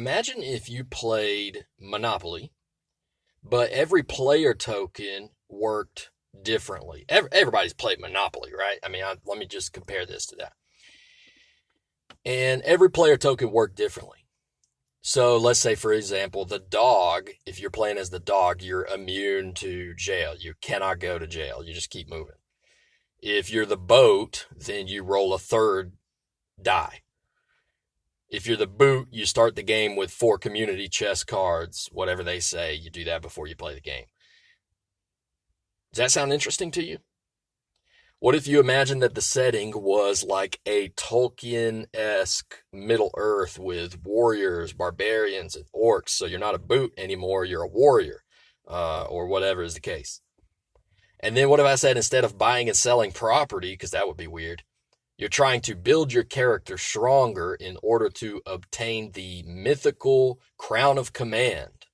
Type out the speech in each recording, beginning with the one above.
Imagine if you played Monopoly, but every player token worked differently. Everybody's played Monopoly, right? I mean, let me just compare this to that. And every player token worked differently. So let's say, for example, the dog, if you're playing as the dog, you're immune to jail. You cannot go to jail. You just keep moving. If you're the boat, then you roll a third die. If you're the boot, you start the game with 4 community chest cards, whatever they say. You do that before you play the game. Does that sound interesting to you? What if you imagine that the setting was like a Tolkien-esque Middle Earth with warriors, barbarians, and orcs? So you're not a boot anymore, you're a warrior, or whatever is the case. And then what if I said instead of buying and selling property, because that would be weird, you're trying to build your character stronger in order to obtain the mythical crown of command.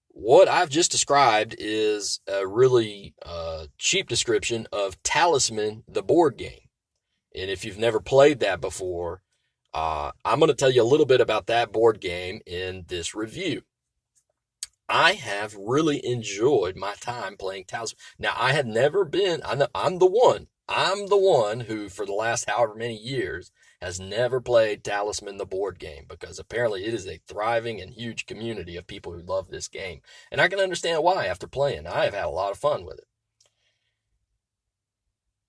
What I've just described is a really cheap description of Talisman, the board game. And if you've never played that before, I'm going to tell you a little bit about that board game in this review. I have really enjoyed my time playing Talisman. Now, I had never been, I'm the one who, for the last however many years, has never played Talisman, the board game, because apparently it is a thriving and huge community of people who love this game. And I can understand why after playing. I have had a lot of fun with it.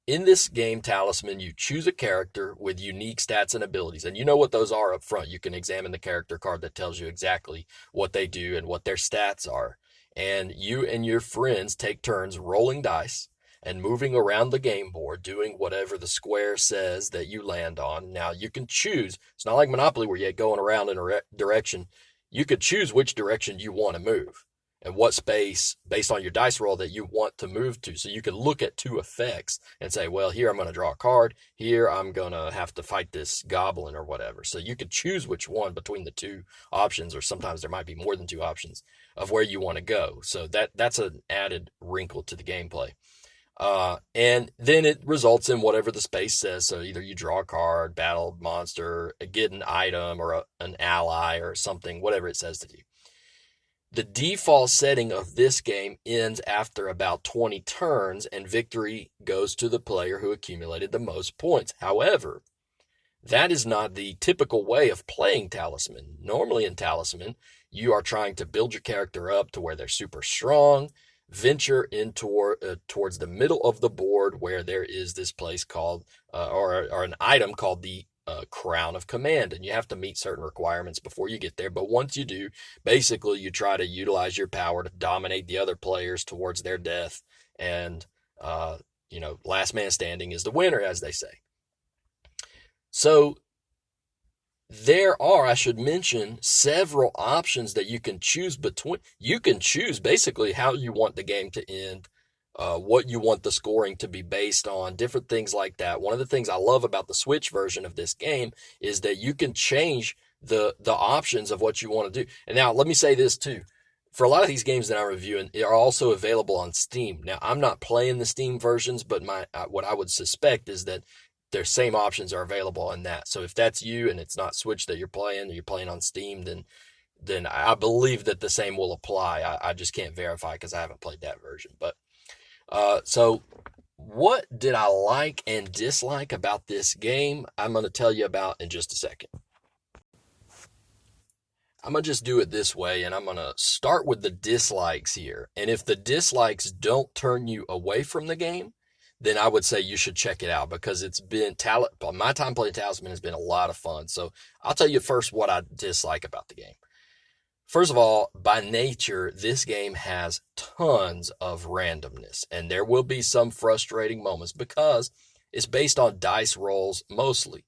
In this game, Talisman, you choose a character with unique stats and abilities. And you know what those are up front. You can examine the character card that tells you exactly what they do and what their stats are. And you and your friends take turns rolling dice and moving around the game board, doing whatever the square says that you land on. Now, you can choose. It's not like Monopoly where you're going around in a direction. You could choose which direction you want to move and what space, based on your dice roll, that you want to move to. So you can look at 2 effects and say, well, here I'm going to draw a card. Here I'm going to have to fight this goblin or whatever. So you could choose which one between the 2 options, or sometimes there might be more than 2 options of where you want to go. So that's an added wrinkle to the gameplay. And then it results in whatever the space says. So either you draw a card, battle a monster, get an item or an ally or something, whatever it says to do. The default setting of this game ends after about 20 turns, and victory goes to the player who accumulated the most points. However, that is not the typical way of playing Talisman. Normally in Talisman, you are trying to build your character up to where they're super strong, venture in towards the middle of the board where there is this place called, or an item called the crown of command, and you have to meet certain requirements before you get there. But once you do, basically you try to utilize your power to dominate the other players towards their death, and last man standing is the winner, as they say. So there are, I should mention, several options that you can choose between. You can choose basically how you want the game to end, what you want the scoring to be based on, different things like that. One of the things I love about the Switch version of this game is that you can change the options of what you want to do. And now let me say this too. For a lot of these games that I'm reviewing, they are also available on Steam. Now, I'm not playing the Steam versions, but what I would suspect is that their same options are available on that. So if that's you and it's not Switch that you're playing on Steam, then I believe that the same will apply. I just can't verify because I haven't played that version. But so what did I like and dislike about this game? I'm going to tell you about in just a second. I'm going to just do it this way, and I'm going to start with the dislikes here. And if the dislikes don't turn you away from the game, then I would say you should check it out, because it's been my time playing Talisman has been a lot of fun. So I'll tell you first what I dislike about the game. First of all, by nature, this game has tons of randomness, and there will be some frustrating moments because it's based on dice rolls mostly.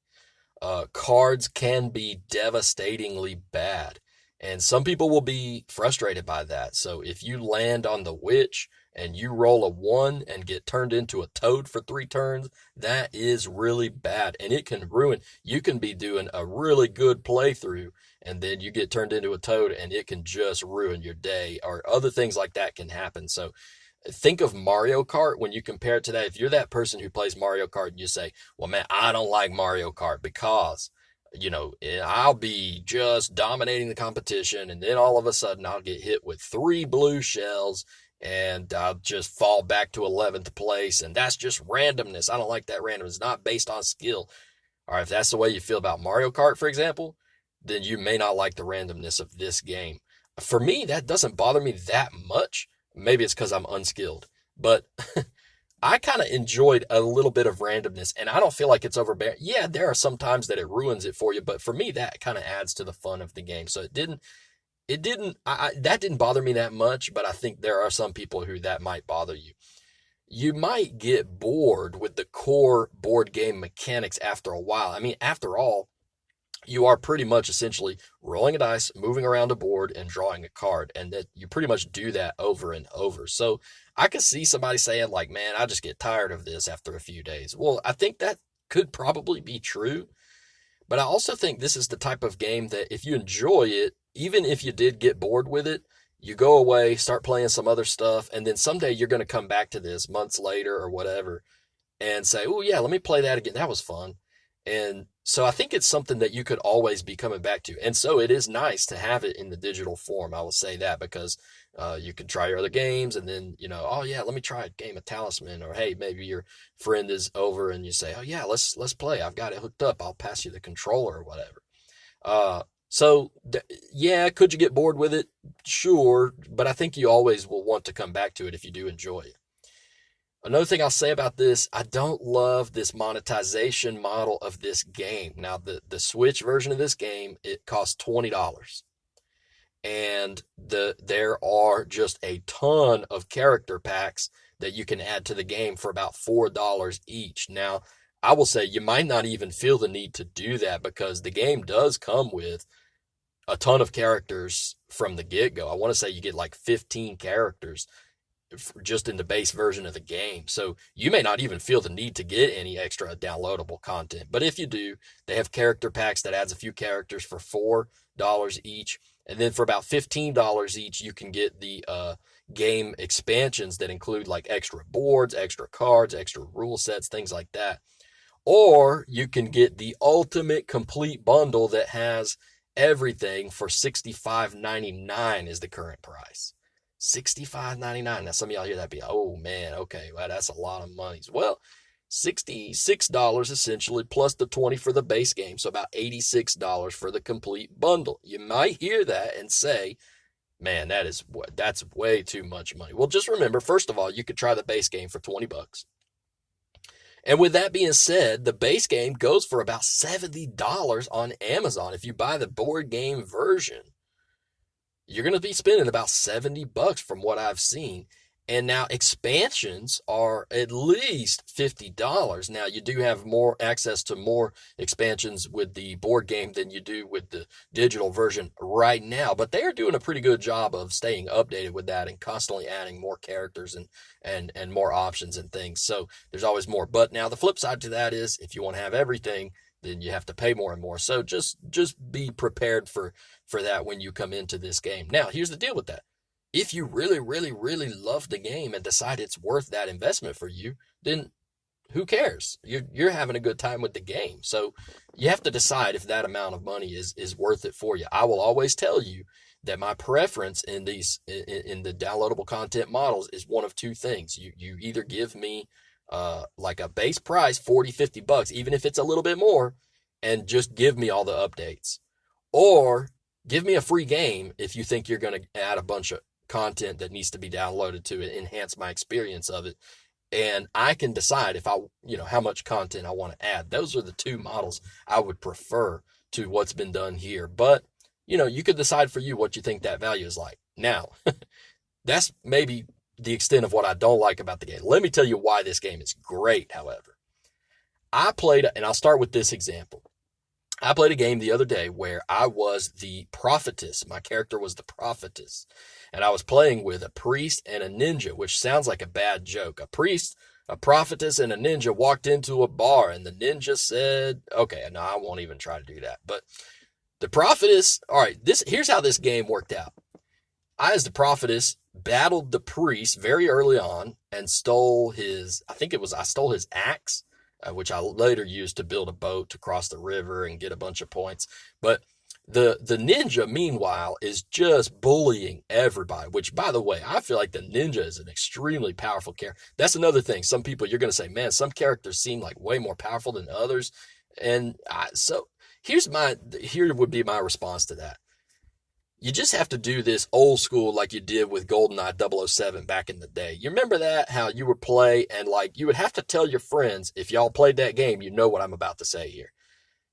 Cards can be devastatingly bad, and some people will be frustrated by that. So if you land on the witch and you roll a 1 and get turned into a toad for 3 turns, that is really bad, and it can ruin. You can be doing a really good playthrough, and then you get turned into a toad, and it can just ruin your day, or other things like that can happen. So think of Mario Kart when you compare it to that. If you're that person who plays Mario Kart and you say, well, man, I don't like Mario Kart because I'll be just dominating the competition, and then all of a sudden I'll get hit with 3 blue shells, and I'll just fall back to 11th place, and that's just randomness. I don't like that randomness. It's not based on skill. All right, if that's the way you feel about Mario Kart, for example, then you may not like the randomness of this game. For me, that doesn't bother me that much. Maybe it's because I'm unskilled, but I kind of enjoyed a little bit of randomness, and I don't feel like it's overbearing. Yeah, there are some times that it ruins it for you, but for me, that kind of adds to the fun of the game. So that didn't bother me that much, but I think there are some people who that might bother you. You might get bored with the core board game mechanics after a while. I mean, after all, you are pretty much essentially rolling a dice, moving around a board, and drawing a card. And that you pretty much do that over and over. So I could see somebody saying, like, man, I just get tired of this after a few days. Well, I think that could probably be true. But I also think this is the type of game that if you enjoy it, even if you did get bored with it, you go away, start playing some other stuff, and then someday you're going to come back to this months later or whatever and say, oh, yeah, let me play that again. That was fun. And so I think it's something that you could always be coming back to. And so it is nice to have it in the digital form. I will say that because you can try your other games and then, oh, yeah, let me try a game of Talisman. Or, hey, maybe your friend is over and you say, oh, yeah, let's play. I've got it hooked up. I'll pass you the controller or whatever. Yeah, could you get bored with it? Sure. But I think you always will want to come back to it if you do enjoy it. Another thing I'll say about this, I don't love this monetization model of this game. Now, the Switch version of this game, it costs $20. And there are just a ton of character packs that you can add to the game for about $4 each. Now, I will say you might not even feel the need to do that because the game does come with a ton of characters from the get-go. I want to say you get like 15 characters just in the base version of the game. So you may not even feel the need to get any extra downloadable content. But if you do, they have character packs that adds a few characters for $4 each. And then for about $15 each, you can get the game expansions that include like extra boards, extra cards, extra rule sets, things like that. Or you can get the ultimate complete bundle that has everything for $65.99 is the current price. $65.99. Now, some of y'all hear that be, oh man, okay, well, that's a lot of money. Well, $66 essentially plus the $20 for the base game, so about $86 for the complete bundle. You might hear that and say, man, that's way too much money. Well, just remember, first of all, you could try the base game for $20. And with that being said, the base game goes for about $70 on Amazon. If you buy the board game version, you're going to be spending about $70 from what I've seen. And now expansions are at least $50. Now, you do have more access to more expansions with the board game than you do with the digital version right now. But they are doing a pretty good job of staying updated with that and constantly adding more characters and more options and things. So there's always more. But now the flip side to that is if you want to have everything, then you have to pay more and more. So just be prepared for that when you come into this game. Now, here's the deal with that. If you really, really, really love the game and decide it's worth that investment for you, then who cares? You're having a good time with the game. So you have to decide if that amount of money is worth it for you. I will always tell you that my preference in the downloadable content models is one of two things. You either give me like a base price, $40-$50, even if it's a little bit more, and just give me all the updates. Or give me a free game if you think you're going to add a bunch of content that needs to be downloaded to enhance my experience of it. And I can decide if how much content I want to add. Those are the two models I would prefer to what's been done here. But, you could decide for you what you think that value is like. Now, that's maybe the extent of what I don't like about the game. Let me tell you why this game is great, however. I played, and I'll start with this example. I played a game the other day where I was the prophetess. My character was the prophetess. And I was playing with a priest and a ninja, which sounds like a bad joke. A priest, a prophetess, and a ninja walked into a bar, and the ninja said, okay, no, I won't even try to do that. But the prophetess, all right, here's how this game worked out. I, as the prophetess, battled the priest very early on and stole his axe. which I later used to build a boat to cross the river and get a bunch of points. But the ninja, meanwhile, is just bullying everybody, which, by the way, I feel like the ninja is an extremely powerful character. That's another thing. Some people, you're going to say, man, some characters seem like way more powerful than others. And so here would be my response to that. You just have to do this old school like you did with GoldenEye 007 back in the day. You remember that? How you would play and like you would have to tell your friends, if y'all played that game, you know what I'm about to say here.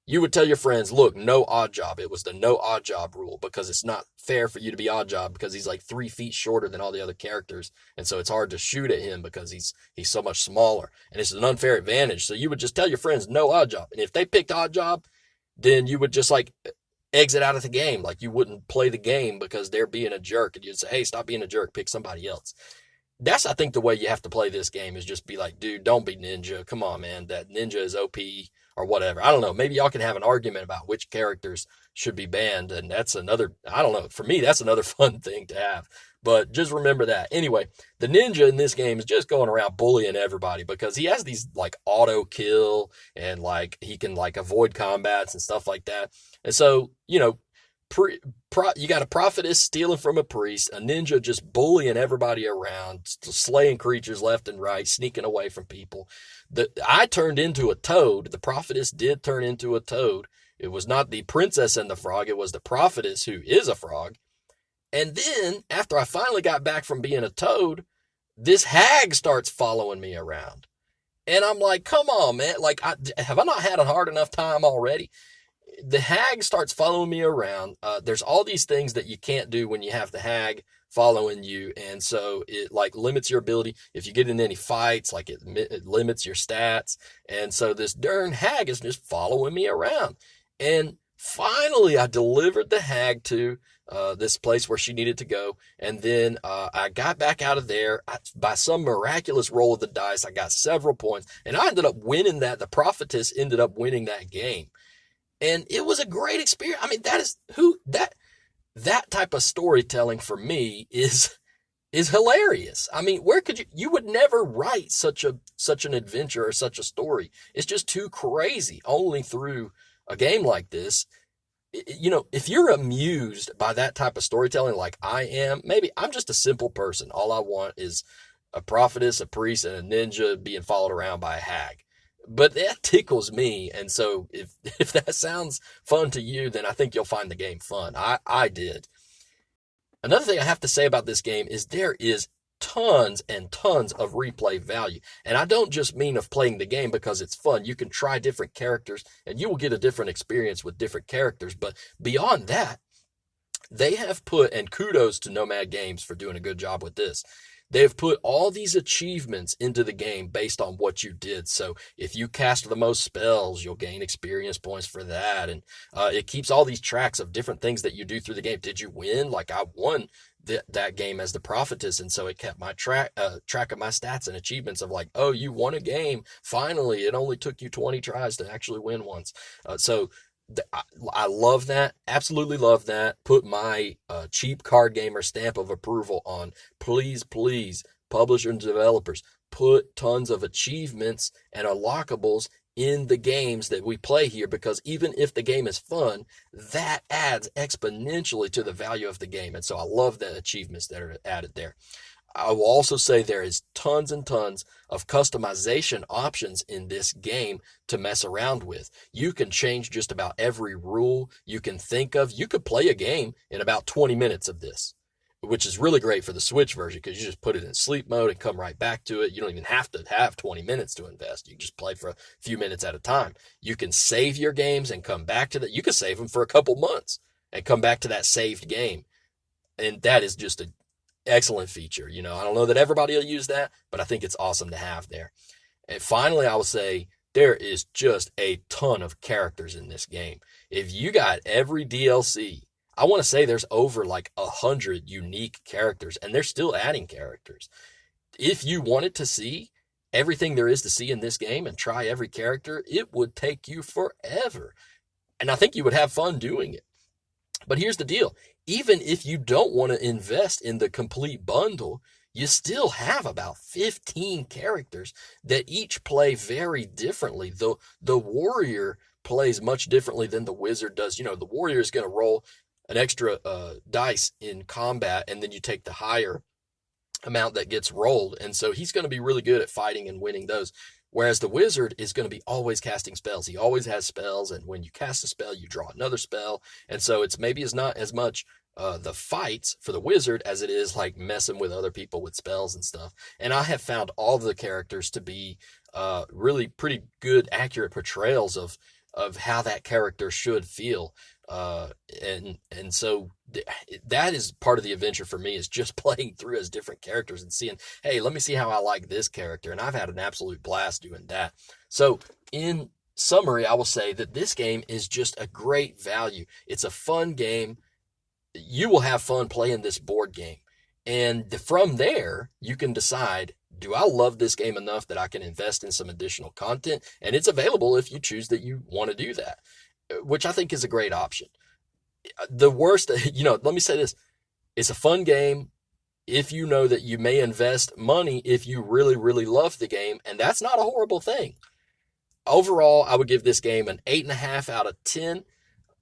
You would tell your friends, look, no odd job. It was the no odd job rule because it's not fair for you to be odd job because he's like 3 feet shorter than all the other characters. And so it's hard to shoot at him because he's so much smaller. And it's an unfair advantage. So you would just tell your friends, no odd job. And if they picked odd job, then you would just like exit out of the game. Like you wouldn't play the game because they're being a jerk. And you'd say, hey, stop being a jerk. Pick somebody else. That's, I think, the way you have to play this game is just be like, dude, don't be ninja. Come on, man. That ninja is OP or whatever. I don't know. Maybe y'all can have an argument about which characters should be banned. And that's another, I don't know. For me, that's another fun thing to have. But just remember that. Anyway, the ninja in this game is just going around bullying everybody because he has these like auto kill and like he can like avoid combats and stuff like that. And so, you know, you got a prophetess stealing from a priest, a ninja just bullying everybody around, slaying creatures left and right, sneaking away from people. I turned into a toad. The prophetess did turn into a toad. It was not the princess and the frog. It was the prophetess who is a frog. And then after I finally got back from being a toad, this hag starts following me around. And I'm like, come on, man. Like, have I not had a hard enough time already? The hag starts following me around. There's all these things that you can't do when you have the hag following you. And so it like limits your ability. If you get in any fights, like it limits your stats. And so this darn hag is just following me around. And finally, I delivered the hag to this place where she needed to go. And then I got back out of there. By some miraculous roll of the dice, I got several points. And I ended up winning that. The prophetess ended up winning that game. And it was a great experience. I mean, that type of storytelling for me is hilarious. I mean, where could you would never write such an adventure or such a story. It's just too crazy. Only through a game like this. You know, if you're amused by that type of storytelling like I am, maybe I'm just a simple person. All I want is a prophetess, a priest, and a ninja being followed around by a hag. But that tickles me. And so if that sounds fun to you, then I think you'll find the game fun. I did. Another thing I have to say about this game is there is tons and tons of replay value. And I don't just mean of playing the game because it's fun. You can try different characters and you will get a different experience with different characters. But beyond that, they have put, and kudos to Nomad Games for doing a good job with this, they have put all these achievements into the game based on what you did. So if you cast the most spells, you'll gain experience points for that. And it keeps all these tracks of different things that you do through the game. Did you win? Like I won that game as the prophetess. And so it kept my track of my stats and achievements of like, oh, you won a game. Finally, it only took you 20 tries to actually win once. I love that. Absolutely love that. Put my cheap card gamer stamp of approval on. Please, publishers and developers, put tons of achievements and unlockables in the games that we play here, because even if the game is fun, that adds exponentially to the value of the game. And so I love the achievements that are added there. I will also say there is tons and tons of customization options in this game to mess around with. You can change just about every rule you can think of. You could play a game in about 20 minutes of this, which is really great for the Switch version because you just put it in sleep mode and come right back to it. You don't even have to have 20 minutes to invest. You can just play for a few minutes at a time. You can save your games and come back to that. You can save them for a couple months and come back to that saved game. And that is just an excellent feature. You know, I don't know that everybody will use that, but I think it's awesome to have there. And finally, I will say there is just a ton of characters in this game. If you got every DLC, I want to say there's over like 100 unique characters, and they're still adding characters. If you wanted to see everything there is to see in this game and try every character, it would take you forever. And I think you would have fun doing it. But here's the deal. Even if you don't want to invest in the complete bundle, you still have about 15 characters that each play very differently. The warrior plays much differently than the wizard does. You know, the warrior is going to roll an extra dice in combat, and then you take the higher amount that gets rolled. And so he's going to be really good at fighting and winning those. Whereas the wizard is going to be always casting spells. He always has spells. And when you cast a spell, you draw another spell. And so it's maybe it's not as much the fights for the wizard as it is like messing with other people with spells and stuff. And I have found all the characters to be really pretty good, accurate portrayals of how that character should feel. Uh, and so that is part of the adventure for me, is just playing through as different characters and seeing, hey, let me see how I like this character. And I've had an absolute blast doing that. So in summary, I will say that this game is just a great value. It's a fun game. You will have fun playing this board game. And from there, you can decide, do I love this game enough that I can invest in some additional content? And it's available if you choose that you want to do that, which I think is a great option. The worst, let me say this. It's a fun game if you know that you may invest money if you really, really love the game, and that's not a horrible thing. Overall, I would give this game an 8.5 out of 10.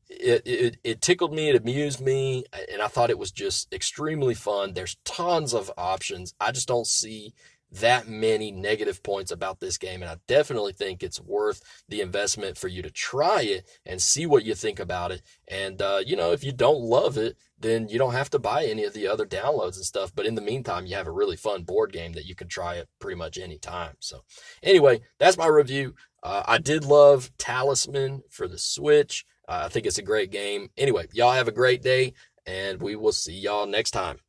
It tickled me, it amused me, and I thought it was just extremely fun. There's tons of options. I just don't see that many negative points about this game, and I definitely think it's worth the investment for you to try it and see what you think about it. And if you don't love it, then you don't have to buy any of the other downloads and stuff. But in the meantime, you have a really fun board game that you can try at pretty much any time. So anyway, that's my review. I did love Talisman for the Switch. I think it's a great game. Anyway, y'all have a great day, and we will see y'all next time.